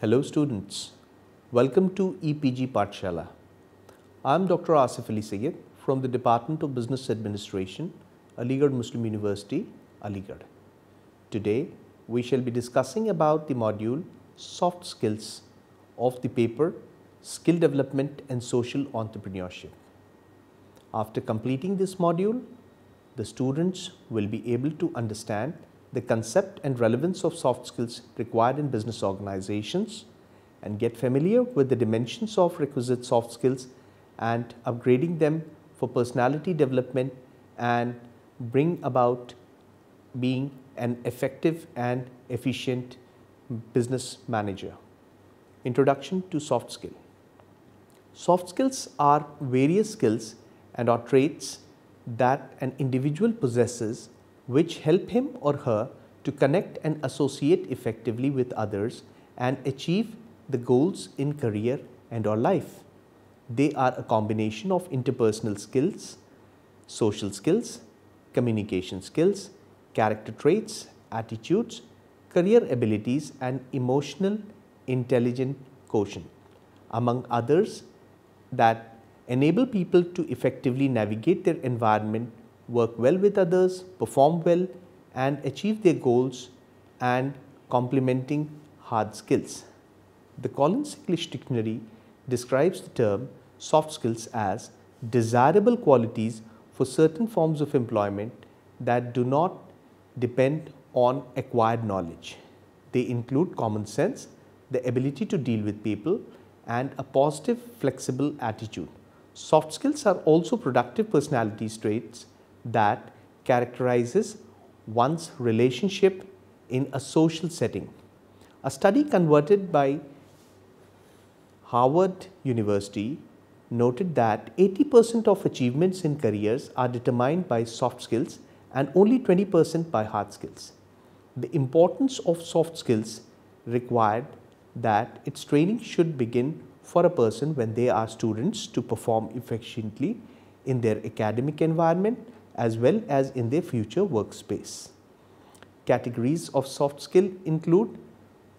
Hello students, welcome to EPG Pathshala. I am Dr. Asif Ali Sayyed from the Department of Business Administration, Aligarh Muslim University, Aligarh. Today we shall be discussing about the module Soft Skills of the paper Skill Development and Social Entrepreneurship. After completing this module, the students will be able to understand the concept and relevance of soft skills required in business organizations and get familiar with the dimensions of requisite soft skills and upgrading them for personality development and bring about being an effective and efficient business manager. Introduction to soft skill. Soft skills are various skills and or traits that an individual possesses which help him or her to connect and associate effectively with others and achieve the goals in career and or life. They are a combination of interpersonal skills, social skills, communication skills, character traits, attitudes, career abilities and emotional intelligent quotient, among others, that enable people to effectively navigate their environment, work well with others, perform well and achieve their goals and complementing hard skills. The Collins English Dictionary describes the term soft skills as desirable qualities for certain forms of employment that do not depend on acquired knowledge. They include common sense, the ability to deal with people and a positive, flexible attitude. Soft skills are also productive personality traits that characterizes one's relationship in a social setting. A study conducted by Harvard University noted that 80% of achievements in careers are determined by soft skills and only 20% by hard skills. The importance of soft skills required that its training should begin for a person when they are students to perform efficiently in their academic environment as well as in their future workspace. Categories of soft skill include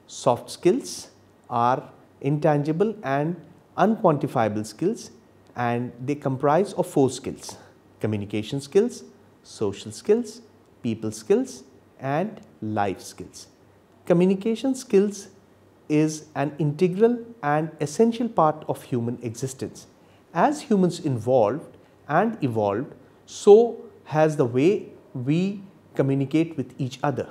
soft skills are intangible and unquantifiable skills and they comprise of 4 skills: communication skills, social skills, people skills and life skills. Communication skills is an integral and essential part of human existence. As humans evolved, so has the way we communicate with each other.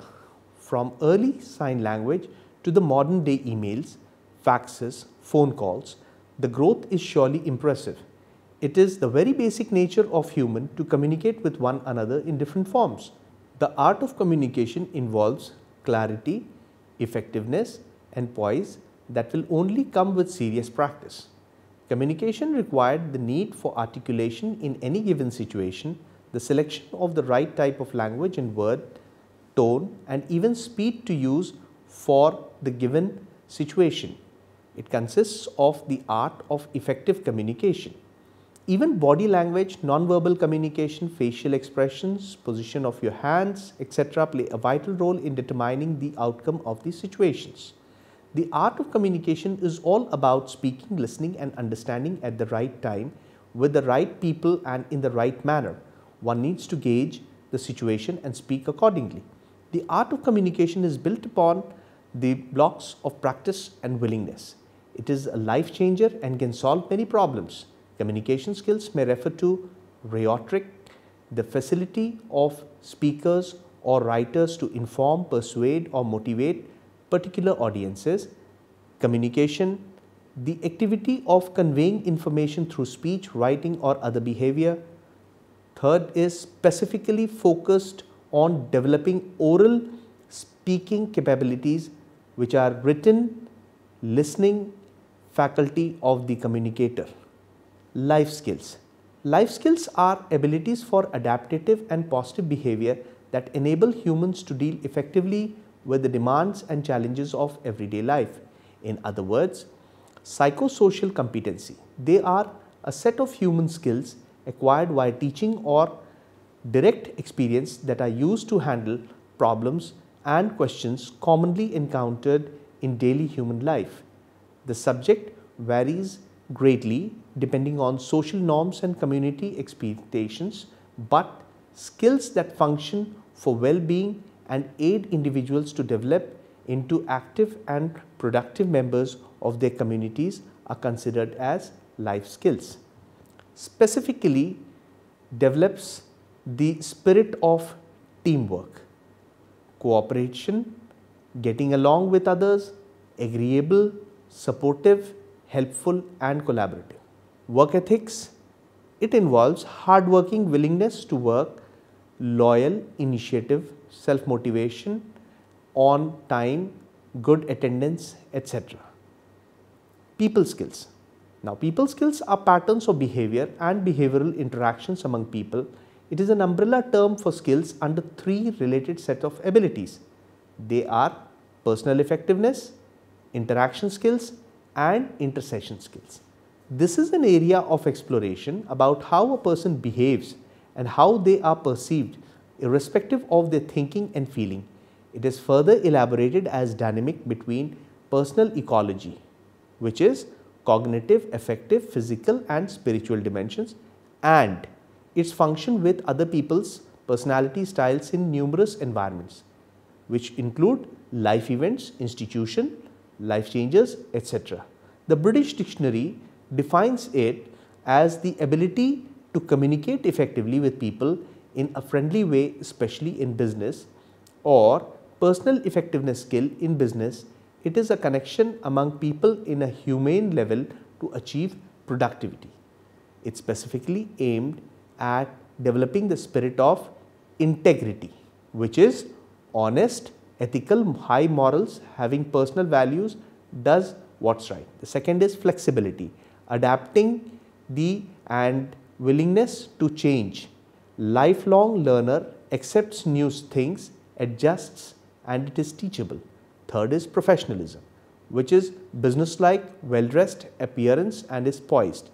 From early sign language to the modern day emails, faxes, phone calls, the growth is surely impressive. It is the very basic nature of human to communicate with one another in different forms. The art of communication involves clarity, effectiveness and poise that will only come with serious practice. Communication required the need for articulation in any given situation, the selection of the right type of language and word, tone and even speed to use for the given situation. It consists of the art of effective communication. Even body language, non-verbal communication, facial expressions, position of your hands, etc. play a vital role in determining the outcome of the situations. The art of communication is all about speaking, listening and understanding at the right time with the right people and in the right manner. One needs to gauge the situation and speak accordingly. The art of communication is built upon the blocks of practice and willingness. It is a life changer and can solve many problems. Communication skills may refer to rhetoric, the facility of speakers or writers to inform, persuade or motivate particular audiences. Communication, the activity of conveying information through speech, writing or other behavior. Third is specifically focused on developing oral speaking capabilities which are written, listening faculty of the communicator. Life skills. Life skills are abilities for adaptive and positive behavior that enable humans to deal effectively with the demands and challenges of everyday life. In other words, psychosocial competency. They are a set of human skills acquired while teaching or direct experience that are used to handle problems and questions commonly encountered in daily human life. The subject varies greatly depending on social norms and community expectations, but skills that function for well-being and aid individuals to develop into active and productive members of their communities are considered as life skills. Specifically, develops the spirit of teamwork, cooperation, getting along with others, agreeable, supportive, helpful and collaborative. Work ethics, it involves hardworking willingness to work, loyal initiative, self-motivation, on time, good attendance, etc. People skills. Now, people skills are patterns of behavior and behavioral interactions among people. It is an umbrella term for skills under three related set of abilities. They are personal effectiveness, interaction skills and intercession skills. This is an area of exploration about how a person behaves and how they are perceived irrespective of their thinking and feeling. It is further elaborated as dynamic between personal ecology, which is cognitive, affective, physical and spiritual dimensions, and its function with other people's personality styles in numerous environments, which include life events, institution, life changes, etc. The British Dictionary defines it as the ability to communicate effectively with people in a friendly way, especially in business, or personal effectiveness skill in business. It is a connection among people in a humane level to achieve productivity. It's specifically aimed at developing the spirit of integrity, which is honest, ethical, high morals, having personal values, does what's right. The second is flexibility, adapting and willingness to change. Lifelong learner, accepts new things, adjusts and it is teachable. Third is professionalism, which is businesslike, well-dressed appearance and is poised.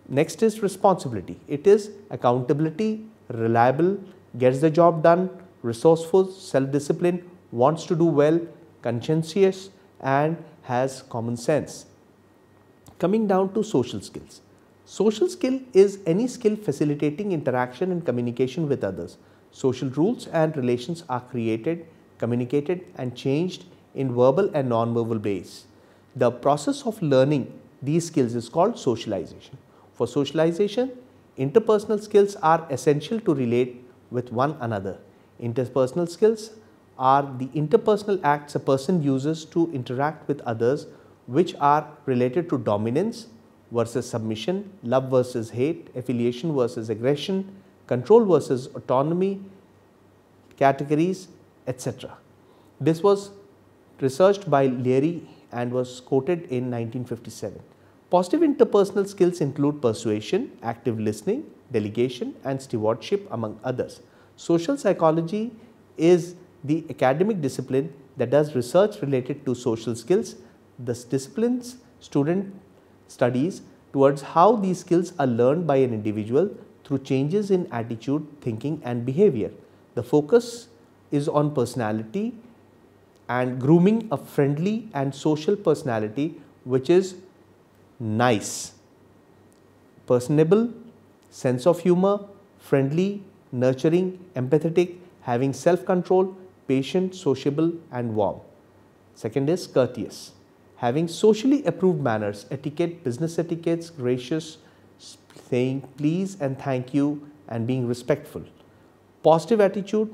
Next is responsibility. It is accountability, reliable, gets the job done, resourceful, self-disciplined, wants to do well, conscientious and has common sense. Coming down to social skills. Social skill is any skill facilitating interaction and communication with others. Social rules and relations are created, communicated and changed in verbal and non-verbal ways. The process of learning these skills is called socialization. For socialization, interpersonal skills are essential to relate with one another. Interpersonal skills are the interpersonal acts a person uses to interact with others, which are related to dominance versus submission, love versus hate, affiliation versus aggression, control versus autonomy, categories, etc. This was researched by Leary and was quoted in 1957. Positive interpersonal skills include persuasion, active listening, delegation and stewardship among others. Social psychology is the academic discipline that does research related to social skills. This discipline's student studies towards how these skills are learned by an individual through changes in attitude, thinking and behavior. The focus is on personality and grooming a friendly and social personality which is nice, personable, sense of humor, friendly, nurturing, empathetic, having self-control, patient, sociable and warm. Second is courteous, having socially approved manners, etiquette, business etiquettes, gracious, saying please and thank you and being respectful. Positive attitude,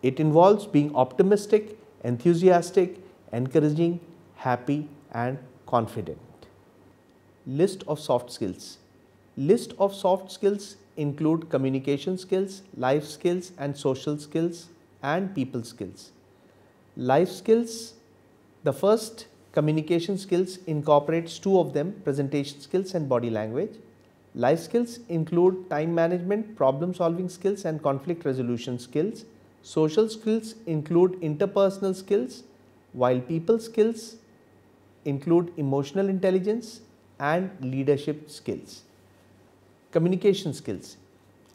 it involves being optimistic, enthusiastic, encouraging, happy and confident. List of soft skills. List of soft skills include communication skills, life skills and social skills and people skills. Life skills, the first communication skills incorporates two of them, presentation skills and body language. Life skills include time management, problem solving skills and conflict resolution skills. Social skills include interpersonal skills, while people skills include emotional intelligence and leadership skills. Communication skills.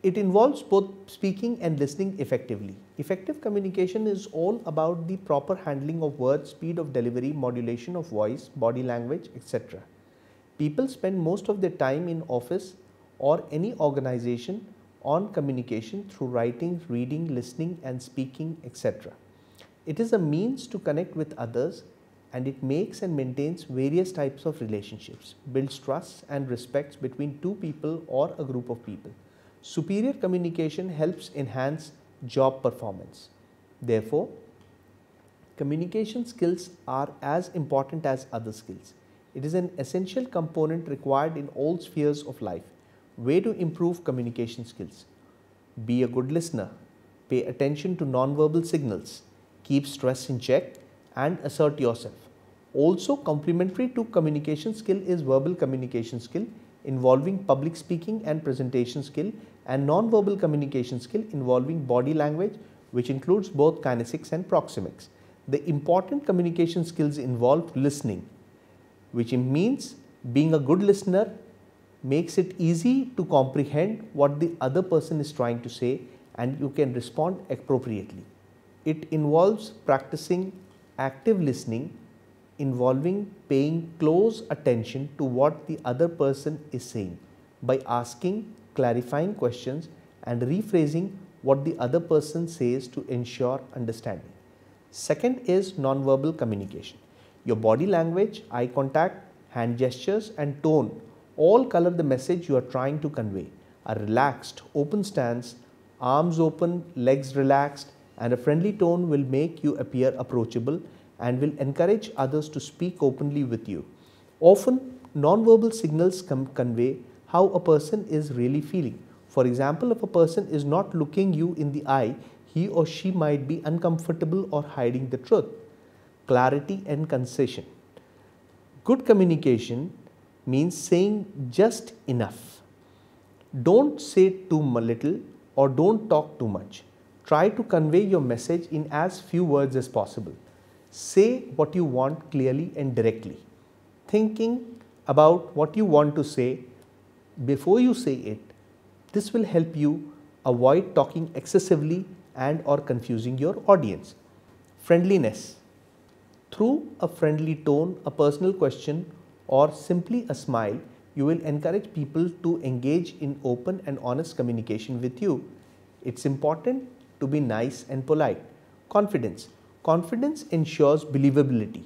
It involves both speaking and listening effectively. Effective communication is all about the proper handling of words, speed of delivery, modulation of voice, body language, etc. People spend most of their time in office or any organization on communication through writing, reading, listening and speaking, etc. It is a means to connect with others, and it makes and maintains various types of relationships, builds trust and respect between two people or a group of people. Superior communication helps enhance job performance. Therefore, communication skills are as important as other skills. It is an essential component required in all spheres of life. Way to improve communication skills: be a good listener, pay attention to nonverbal signals, keep stress in check, and assert yourself. Also, complementary to communication skill is verbal communication skill involving public speaking and presentation skill, and non-verbal communication skill involving body language, which includes both kinesics and proxemics. The important communication skills involve listening, which means being a good listener makes it easy to comprehend what the other person is trying to say, and you can respond appropriately. It involves practicing active listening, involving paying close attention to what the other person is saying by asking clarifying questions and rephrasing what the other person says to ensure understanding. Second is nonverbal communication. Your body language, eye contact, hand gestures and tone all color the message you are trying to convey. A relaxed, open stance, arms open, legs relaxed, and a friendly tone will make you appear approachable and will encourage others to speak openly with you. Often, nonverbal signals convey how a person is really feeling. For example, if a person is not looking you in the eye, he or she might be uncomfortable or hiding the truth. Clarity and concision. Good communication means saying just enough. Don't say too little or don't talk too much. Try to convey your message in as few words as possible. Say what you want clearly and directly. Thinking about what you want to say before you say it, this will help you avoid talking excessively and or confusing your audience. Friendliness. Through a friendly tone, a personal question, or simply a smile, you will encourage people to engage in open and honest communication with you. It's important to be nice and polite. Confidence. Confidence ensures believability,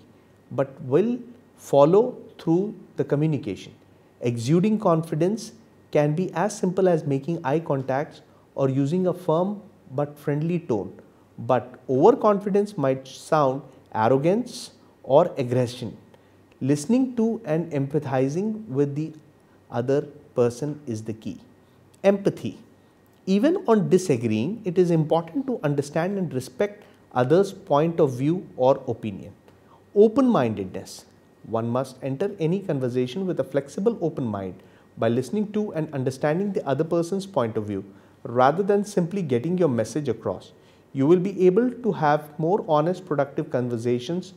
but will follow through the communication. Exuding confidence can be as simple as making eye contact or using a firm but friendly tone, but overconfidence might sound arrogance or aggression. Listening to and empathizing with the other person is the key. Empathy. Even on disagreeing, it is important to understand and respect others' point of view or opinion. Open-mindedness. One must enter any conversation with a flexible open mind by listening to and understanding the other person's point of view rather than simply getting your message across. You will be able to have more honest, productive conversations.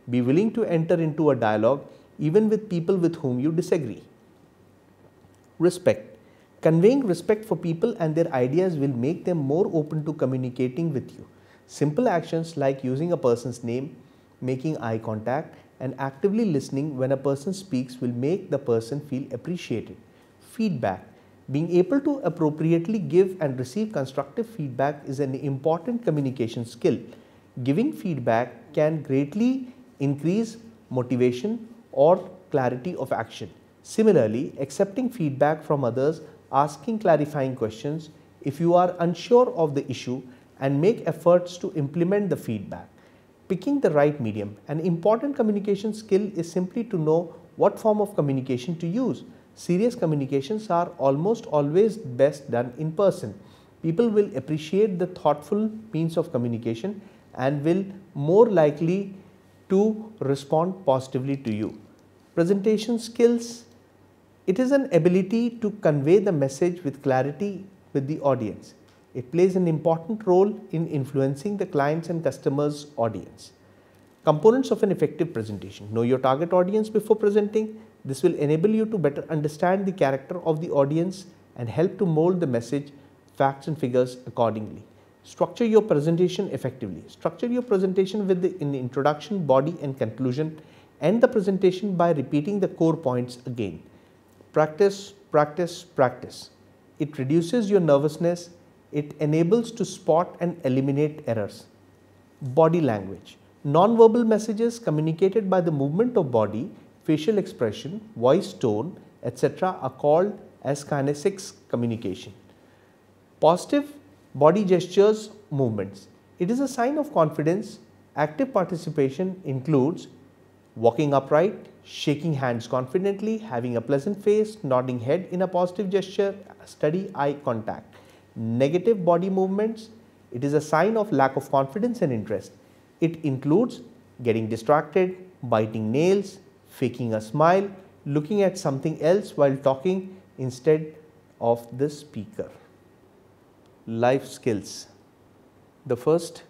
Be willing to enter into a dialogue even with people with whom you disagree. Respect. Conveying respect for people and their ideas will make them more open to communicating with you. Simple actions like using a person's name, making eye contact, and actively listening when a person speaks will make the person feel appreciated. Feedback. Being able to appropriately give and receive constructive feedback is an important communication skill. Giving feedback can greatly increase motivation or clarity of action. Similarly, accepting feedback from others, asking clarifying questions if you are unsure of the issue, and make efforts to implement the feedback. Picking the right medium. An important communication skill is simply to know what form of communication to use. Serious communications are almost always best done in person. People will appreciate the thoughtful means of communication and will more likely to respond positively to you. Presentation skills. It is an ability to convey the message with clarity with the audience. It plays an important role in influencing the clients and customers' audience. Components of an effective presentation. Know your target audience before presenting. This will enable you to better understand the character of the audience and help to mold the message facts and figures accordingly. Structure your presentation effectively. Structure your presentation with in the introduction, body and conclusion. End the presentation by repeating the core points again. Practice, practice, practice. It reduces your nervousness. It enables to spot and eliminate errors. Body language. Non-verbal messages communicated by the movement of body, facial expression, voice tone, etc. are called as kinesics communication. Positive body gestures, movements. It is a sign of confidence. Active participation includes walking upright, shaking hands confidently, having a pleasant face, nodding head in a positive gesture, steady eye contact. Negative body movements. It is a sign of lack of confidence and interest. It includes getting distracted, biting nails, faking a smile, looking at something else while talking instead of the speaker. Life skills. The first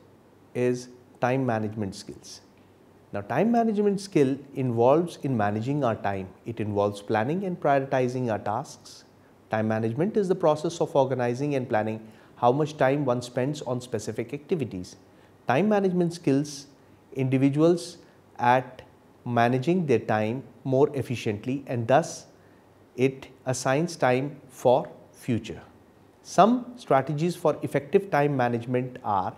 is time management skills. Now, time management skill involves in managing our time. It involves planning and prioritizing our tasks. Time management is the process of organizing and planning how much time one spends on specific activities. Time management skills individuals at managing their time more efficiently, and thus it assigns time for future. Some strategies for effective time management are: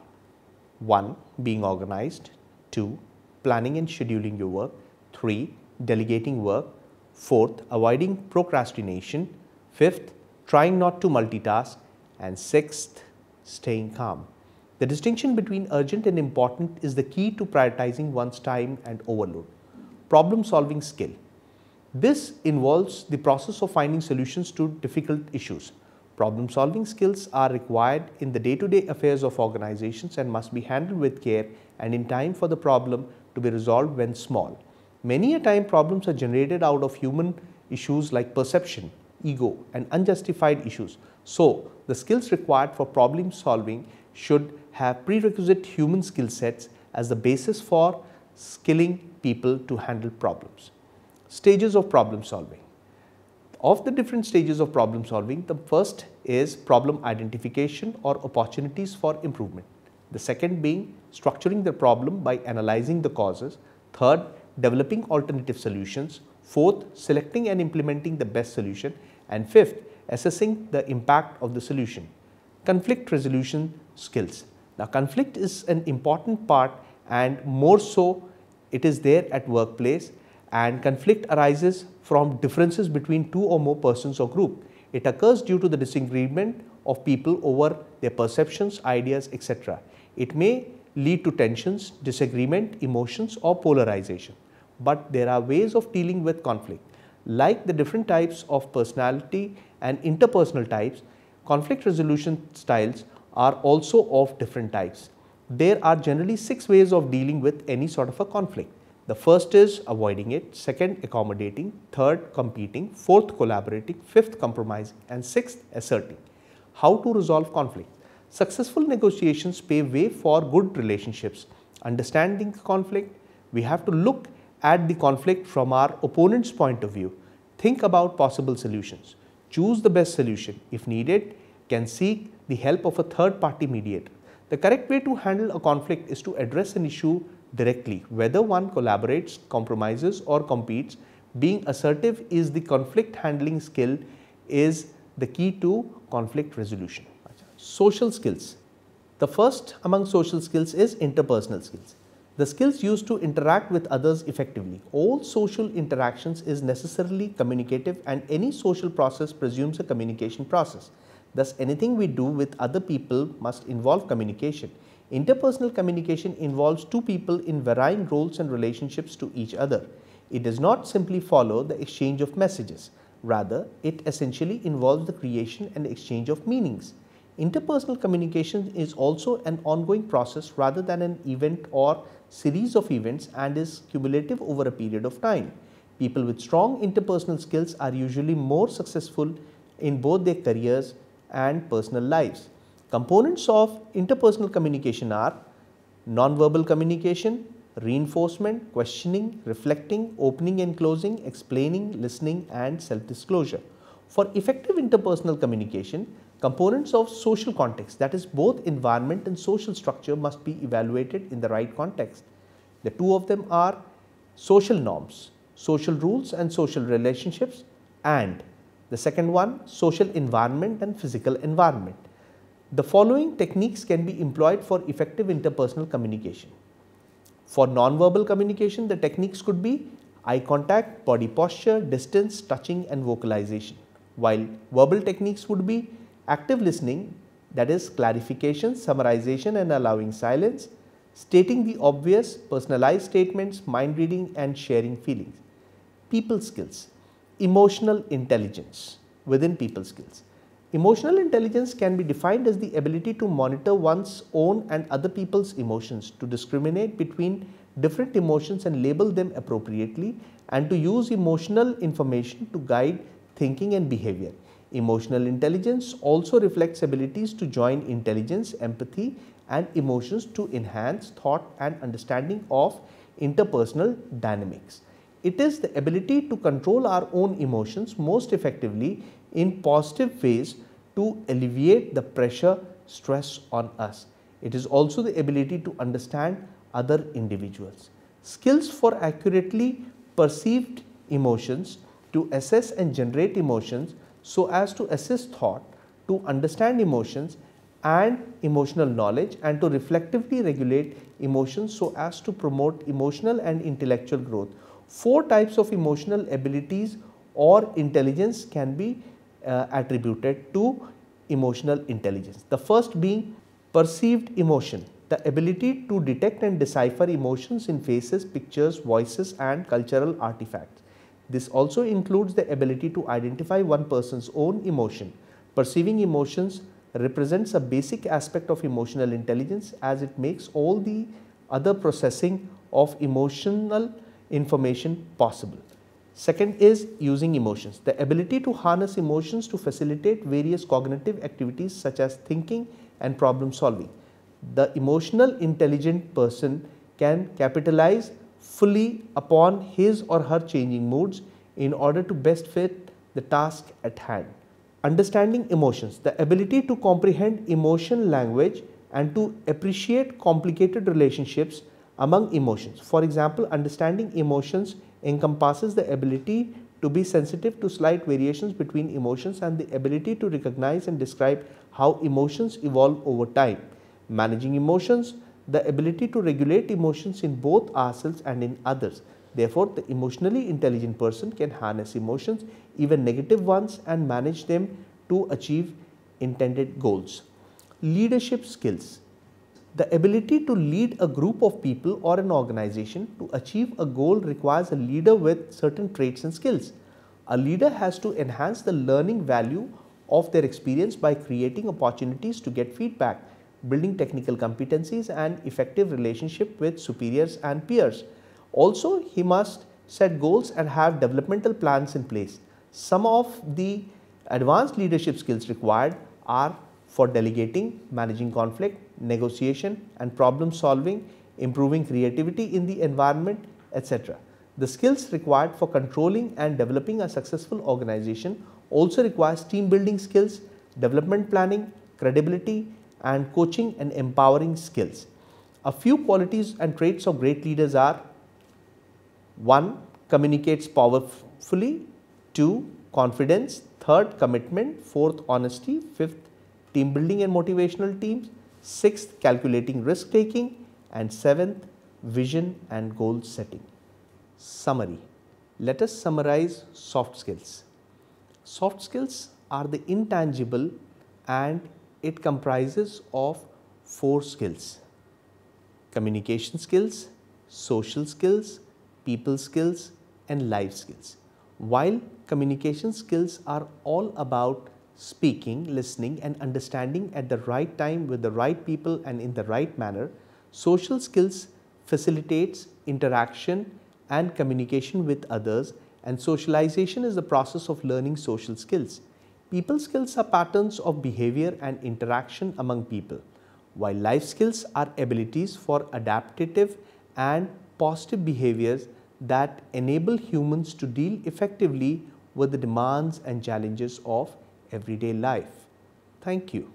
1. Being organized. 2. Planning and scheduling your work. 3. Delegating work. 4th. Avoiding procrastination. 5th. Trying not to multitask. And 6th. Staying calm. The distinction between urgent and important is the key to prioritizing one's time and overload. Problem solving skill. This involves the process of finding solutions to difficult issues. Problem solving skills are required in the day-to-day affairs of organizations and must be handled with care and in time for the problem to be resolved when small. Many a time problems are generated out of human issues like perception, ego and unjustified issues. So, the skills required for problem solving should have prerequisite human skill sets as the basis for skilling people to handle problems. Stages of problem solving. Of the different stages of problem solving, the first is problem identification or opportunities for improvement. The second being structuring the problem by analyzing the causes. Third, developing alternative solutions. Fourth, selecting and implementing the best solution. And fifth, assessing the impact of the solution. Conflict resolution skills. Now, conflict is an important part, and more so it is there at workplace, and conflict arises from differences between two or more persons or group. It occurs due to the disagreement of people over their perceptions, ideas, etc. It may lead to tensions, disagreement, emotions or polarization. But there are ways of dealing with conflict. Like the different types of personality and interpersonal types, conflict resolution styles are also of different types. There are generally 6 ways of dealing with any sort of a conflict. The first is avoiding it, second accommodating, third competing, fourth collaborating, fifth compromising and sixth asserting. How to resolve conflict? Successful negotiations pave way for good relationships. Understanding conflict, we have to look at the conflict from our opponent's point of view. Think about possible solutions. Choose the best solution. If needed, can seek the help of a third-party mediator. The correct way to handle a conflict is to address an issue directly, whether one collaborates, compromises or competes. Being assertive is the conflict handling skill, is the key to conflict resolution. Social skills. The first among social skills is interpersonal skills. The skills used to interact with others effectively. All social interactions is necessarily communicative, and any social process presumes a communication process. Thus, anything we do with other people must involve communication. Interpersonal communication involves two people in varying roles and relationships to each other. It does not simply follow the exchange of messages. Rather, it essentially involves the creation and exchange of meanings. Interpersonal communication is also an ongoing process rather than an event or series of events, and is cumulative over a period of time. People with strong interpersonal skills are usually more successful in both their careers and personal lives. Components of interpersonal communication are non-verbal communication, reinforcement, questioning, reflecting, opening and closing, explaining, listening and self-disclosure. For effective interpersonal communication, Components of social context, that is both environment and social structure, must be evaluated in the right context. The two of them are social norms, social rules and social relationships, and the second one, social environment and physical environment. The following techniques can be employed for effective interpersonal communication. For non-verbal communication, the techniques could be eye contact, body posture, distance, touching and vocalization. While verbal techniques would be active listening, that is clarification, summarization and allowing silence, stating the obvious, personalized statements, mind reading and sharing feelings. People skills, emotional intelligence within people skills. Emotional intelligence can be defined as the ability to monitor one's own and other people's emotions, to discriminate between different emotions and label them appropriately, and to use emotional information to guide thinking and behavior. Emotional intelligence also reflects abilities to join intelligence, empathy and emotions to enhance thought and understanding of interpersonal dynamics. It is the ability to control our own emotions most effectively in positive ways to alleviate the pressure, stress on us. It is also the ability to understand other individuals. Skills for accurately perceived emotions, to assess and generate emotions so as to assist thought, to understand emotions and emotional knowledge, and to reflectively regulate emotions so as to promote emotional and intellectual growth. Four types of emotional abilities or intelligence can be attributed to emotional intelligence. The first being perceived emotion, the ability to detect and decipher emotions in faces, pictures, voices and cultural artifacts. This also includes the ability to identify one person's own emotion. Perceiving emotions represents a basic aspect of emotional intelligence, as it makes all the other processing of emotional information possible. Second is using emotions, the ability to harness emotions to facilitate various cognitive activities such as thinking and problem solving. The emotional intelligent person can capitalize fully upon his or her changing moods in order to best fit the task at hand. Understanding emotions, the ability to comprehend emotion language and to appreciate complicated relationships among emotions. For example, understanding emotions encompasses the ability to be sensitive to slight variations between emotions and the ability to recognize and describe how emotions evolve over time. Managing emotions, the ability to regulate emotions in both ourselves and in others. Therefore, the emotionally intelligent person can harness emotions, even negative ones, and manage them to achieve intended goals. Leadership skills, the ability to lead a group of people or an organization to achieve a goal requires a leader with certain traits and skills. A leader has to enhance the learning value of their experience by creating opportunities to get feedback, building technical competencies and effective relationship with superiors and peers. Also, he must set goals and have developmental plans in place. Some of the advanced leadership skills required are for delegating, managing conflict, negotiation and problem solving, improving creativity in the environment, etc. The skills required for controlling and developing a successful organization also requires team building skills, development planning, credibility and coaching and empowering skills. A few qualities and traits of great leaders are: 1. Communicates powerfully. 2. Confidence. 3rd, commitment. 4th, honesty. 5th, team building and motivational teams. 6th, calculating risk taking. And 7th, vision and goal setting. Summary. Let us summarize soft skills. Soft skills are the intangible and it comprises of 4 skills: communication skills, social skills, people skills and life skills. While communication skills are all about speaking, listening and understanding at the right time with the right people and in the right manner, social skills facilitates interaction and communication with others, and socialization is the process of learning social skills. People skills are patterns of behavior and interaction among people, while life skills are abilities for adaptive and positive behaviors that enable humans to deal effectively with the demands and challenges of everyday life. Thank you.